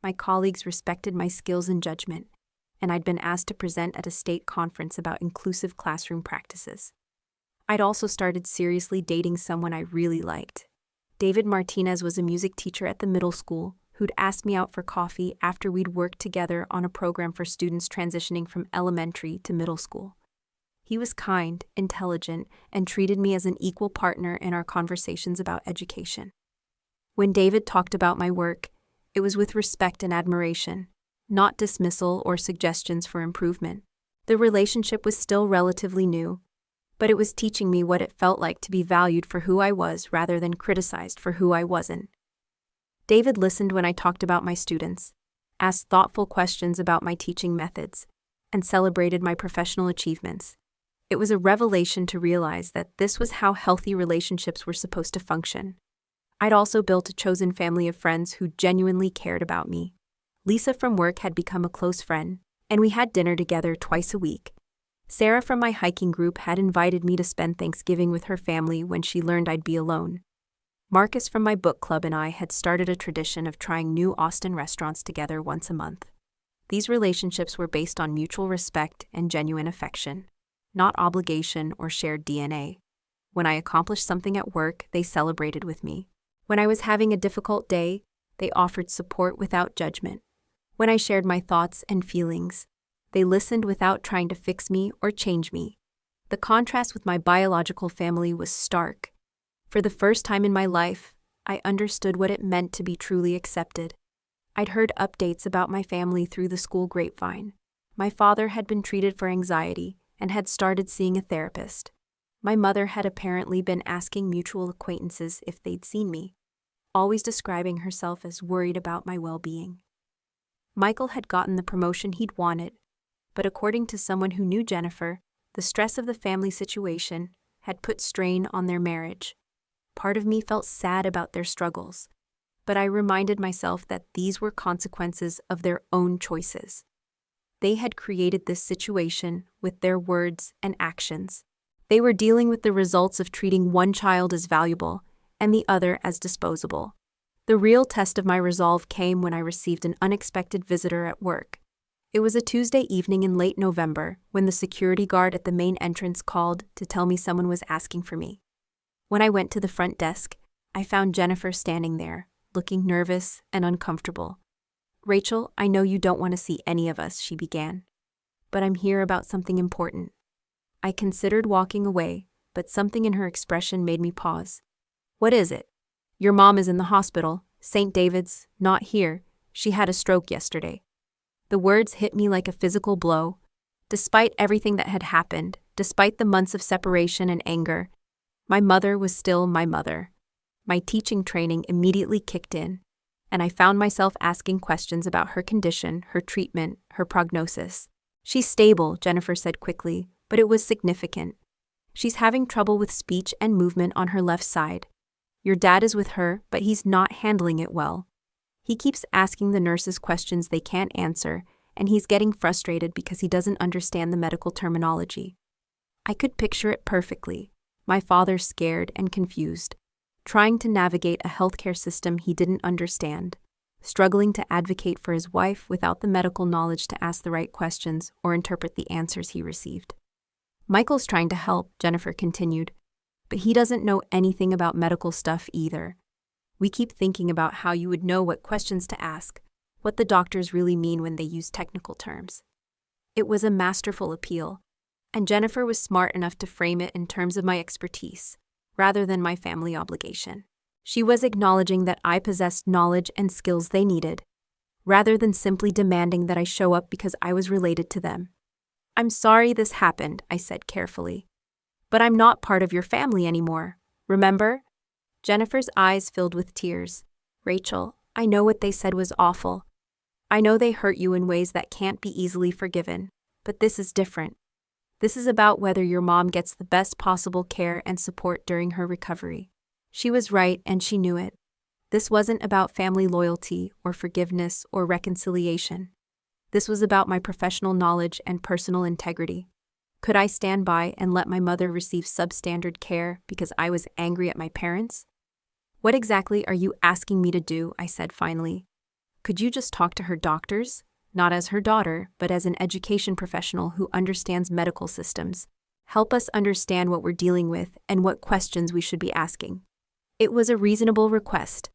My colleagues respected my skills and judgment, and I'd been asked to present at a state conference about inclusive classroom practices. I'd also started seriously dating someone I really liked. David Martinez was a music teacher at the middle school who'd asked me out for coffee after we'd worked together on a program for students transitioning from elementary to middle school. He was kind, intelligent, and treated me as an equal partner in our conversations about education. When David talked about my work, it was with respect and admiration, not dismissal or suggestions for improvement. The relationship was still relatively new, but it was teaching me what it felt like to be valued for who I was rather than criticized for who I wasn't. David listened when I talked about my students, asked thoughtful questions about my teaching methods, and celebrated my professional achievements. It was a revelation to realize that this was how healthy relationships were supposed to function. I'd also built a chosen family of friends who genuinely cared about me. Lisa from work had become a close friend, and we had dinner together twice a week. Sarah from my hiking group had invited me to spend Thanksgiving with her family when she learned I'd be alone. Marcus from my book club and I had started a tradition of trying new Austin restaurants together once a month. These relationships were based on mutual respect and genuine affection, not obligation or shared DNA. When I accomplished something at work, they celebrated with me. When I was having a difficult day, they offered support without judgment. When I shared my thoughts and feelings, they listened without trying to fix me or change me. The contrast with my biological family was stark. For the first time in my life, I understood what it meant to be truly accepted. I'd heard updates about my family through the school grapevine. My father had been treated for anxiety and had started seeing a therapist. My mother had apparently been asking mutual acquaintances if they'd seen me, always describing herself as worried about my well-being. Michael had gotten the promotion he'd wanted, but according to someone who knew Jennifer, the stress of the family situation had put strain on their marriage. Part of me felt sad about their struggles, but I reminded myself that these were consequences of their own choices. They had created this situation with their words and actions. They were dealing with the results of treating one child as valuable and the other as disposable. The real test of my resolve came when I received an unexpected visitor at work. It was a Tuesday evening in late November when the security guard at the main entrance called to tell me someone was asking for me. When I went to the front desk, I found Jennifer standing there, looking nervous and uncomfortable. "Rachel, I know you don't want to see any of us," she began, "but I'm here about something important." I considered walking away, but something in her expression made me pause. "What is it?" "Your mom is in the hospital, St. David's, not here. She had a stroke yesterday." The words hit me like a physical blow. Despite everything that had happened, despite the months of separation and anger, my mother was still my mother. My teaching training immediately kicked in, and I found myself asking questions about her condition, her treatment, her prognosis. "She's stable," Jennifer said quickly, but it was significant. "She's having trouble with speech and movement on her left side. Your dad is with her, but he's not handling it well. He keeps asking the nurses questions they can't answer, and he's getting frustrated because he doesn't understand the medical terminology." I could picture it perfectly. My father scared and confused, trying to navigate a healthcare system he didn't understand, struggling to advocate for his wife without the medical knowledge to ask the right questions or interpret the answers he received. "Michael's trying to help," Jennifer continued, "but he doesn't know anything about medical stuff either. We keep thinking about how you would know what questions to ask, what the doctors really mean when they use technical terms." It was a masterful appeal, and Jennifer was smart enough to frame it in terms of my expertise, rather than my family obligation. She was acknowledging that I possessed knowledge and skills they needed, rather than simply demanding that I show up because I was related to them. "I'm sorry this happened," I said carefully. "But I'm not part of your family anymore, remember?" Jennifer's eyes filled with tears. "Rachel, I know what they said was awful. I know they hurt you in ways that can't be easily forgiven, but this is different. This is about whether your mom gets the best possible care and support during her recovery." She was right, and she knew it. This wasn't about family loyalty or forgiveness or reconciliation. This was about my professional knowledge and personal integrity. Could I stand by and let my mother receive substandard care because I was angry at my parents? "What exactly are you asking me to do?" I said finally. "Could you just talk to her doctors? Not as her daughter, but as an education professional who understands medical systems. Help us understand what we're dealing with and what questions we should be asking." It was a reasonable request,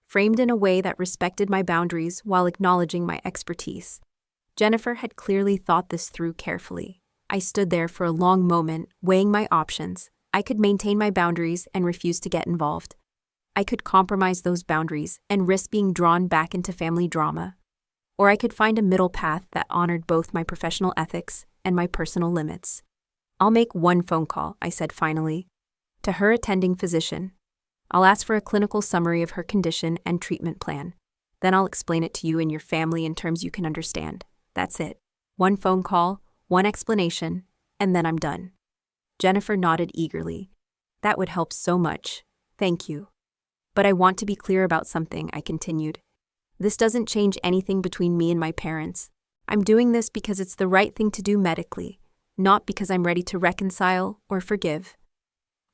framed in a way that respected my boundaries while acknowledging my expertise. Jennifer had clearly thought this through carefully. I stood there for a long moment, weighing my options. I could maintain my boundaries and refuse to get involved. I could compromise those boundaries and risk being drawn back into family drama. Or I could find a middle path that honored both my professional ethics and my personal limits. "I'll make one phone call," I said finally, "to her attending physician. I'll ask for a clinical summary of her condition and treatment plan. Then I'll explain it to you and your family in terms you can understand. That's it. One phone call, one explanation, and then I'm done." Jennifer nodded eagerly. "That would help so much. Thank you." But I want to be clear about something, I continued. This doesn't change anything between me and my parents. I'm doing this because it's the right thing to do medically, not because I'm ready to reconcile or forgive.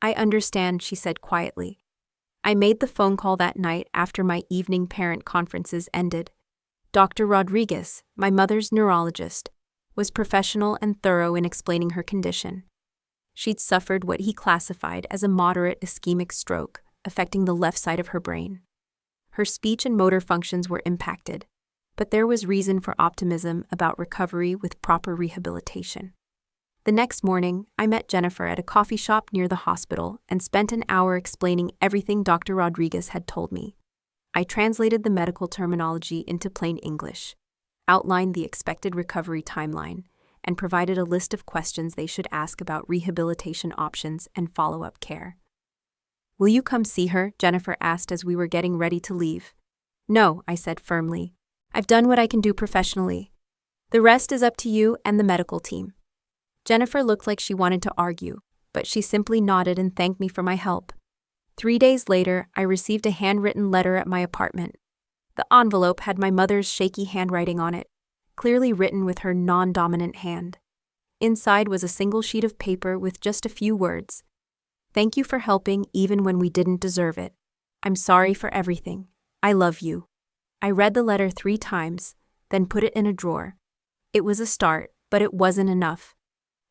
I understand, she said quietly. I made the phone call that night after my evening parent conferences ended. Dr. Rodriguez, my mother's neurologist, was professional and thorough in explaining her condition. She'd suffered what he classified as a moderate ischemic stroke, affecting the left side of her brain. Her speech and motor functions were impacted, but there was reason for optimism about recovery with proper rehabilitation. The next morning, I met Jennifer at a coffee shop near the hospital and spent an hour explaining everything Dr. Rodriguez had told me. I translated the medical terminology into plain English, outlined the expected recovery timeline, and provided a list of questions they should ask about rehabilitation options and follow-up care. Will you come see her? Jennifer asked as we were getting ready to leave. No, I said firmly. I've done what I can do professionally. The rest is up to you and the medical team. Jennifer looked like she wanted to argue, but she simply nodded and thanked me for my help. 3 days later, I received a handwritten letter at my apartment. The envelope had my mother's shaky handwriting on it, clearly written with her non-dominant hand. Inside was a single sheet of paper with just a few words. Thank you for helping even when we didn't deserve it. I'm sorry for everything. I love you. I read the letter 3 times, then put it in a drawer. It was a start, but it wasn't enough.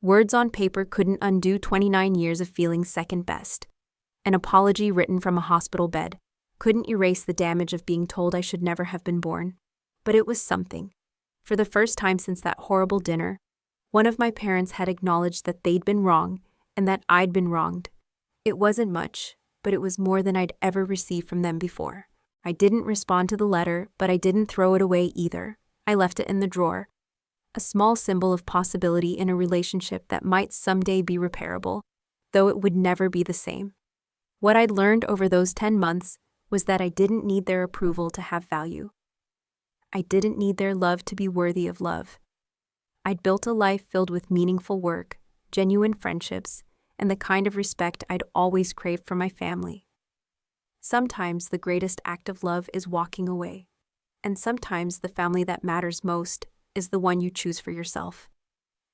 Words on paper couldn't undo 29 years of feeling second best. An apology written from a hospital bed couldn't erase the damage of being told I should never have been born. But it was something. For the first time since that horrible dinner, one of my parents had acknowledged that they'd been wrong and that I'd been wronged. It wasn't much, but it was more than I'd ever received from them before. I didn't respond to the letter, but I didn't throw it away either. I left it in the drawer. A small symbol of possibility in a relationship that might someday be repairable, though it would never be the same. What I'd learned over those 10 months was that I didn't need their approval to have value. I didn't need their love to be worthy of love. I'd built a life filled with meaningful work, genuine friendships, and the kind of respect I'd always craved from my family. Sometimes the greatest act of love is walking away, and sometimes the family that matters most is the one you choose for yourself.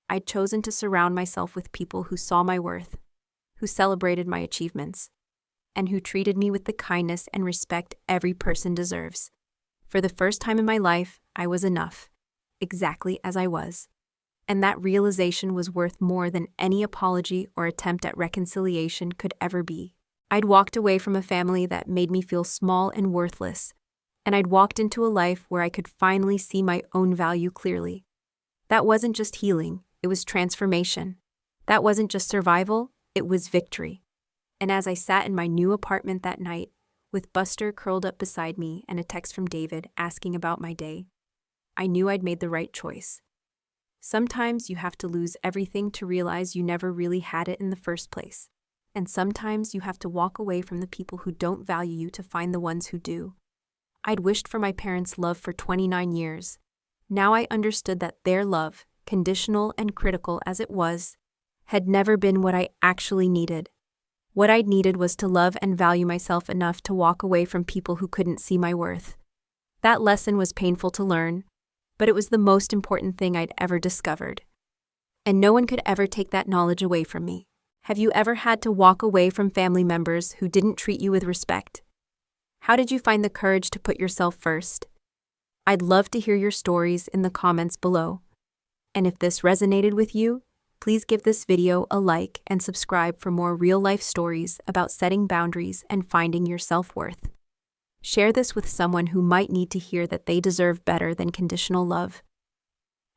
I'd chosen to surround myself with people who saw my worth, who celebrated my achievements, and who treated me with the kindness and respect every person deserves. For the first time in my life, I was enough, exactly as I was. And that realization was worth more than any apology or attempt at reconciliation could ever be. I'd walked away from a family that made me feel small and worthless, and I'd walked into a life where I could finally see my own value clearly. That wasn't just healing, it was transformation. That wasn't just survival, it was victory. And as I sat in my new apartment that night, with Buster curled up beside me and a text from David asking about my day, I knew I'd made the right choice. Sometimes you have to lose everything to realize you never really had it in the first place. And sometimes you have to walk away from the people who don't value you to find the ones who do. I'd wished for my parents' love for 29 years. Now I understood that their love, conditional and critical as it was, had never been what I actually needed. What I'd needed was to love and value myself enough to walk away from people who couldn't see my worth. That lesson was painful to learn, but it was the most important thing I'd ever discovered. And no one could ever take that knowledge away from me. Have you ever had to walk away from family members who didn't treat you with respect? How did you find the courage to put yourself first? I'd love to hear your stories in the comments below. And if this resonated with you, please give this video a like and subscribe for more real-life stories about setting boundaries and finding your self-worth. Share this with someone who might need to hear that they deserve better than conditional love.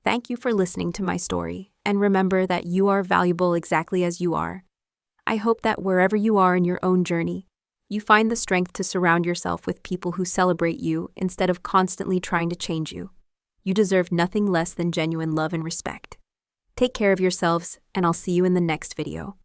Thank you for listening to my story, and remember that you are valuable exactly as you are. I hope that wherever you are in your own journey, you find the strength to surround yourself with people who celebrate you instead of constantly trying to change you. You deserve nothing less than genuine love and respect. Take care of yourselves, and I'll see you in the next video.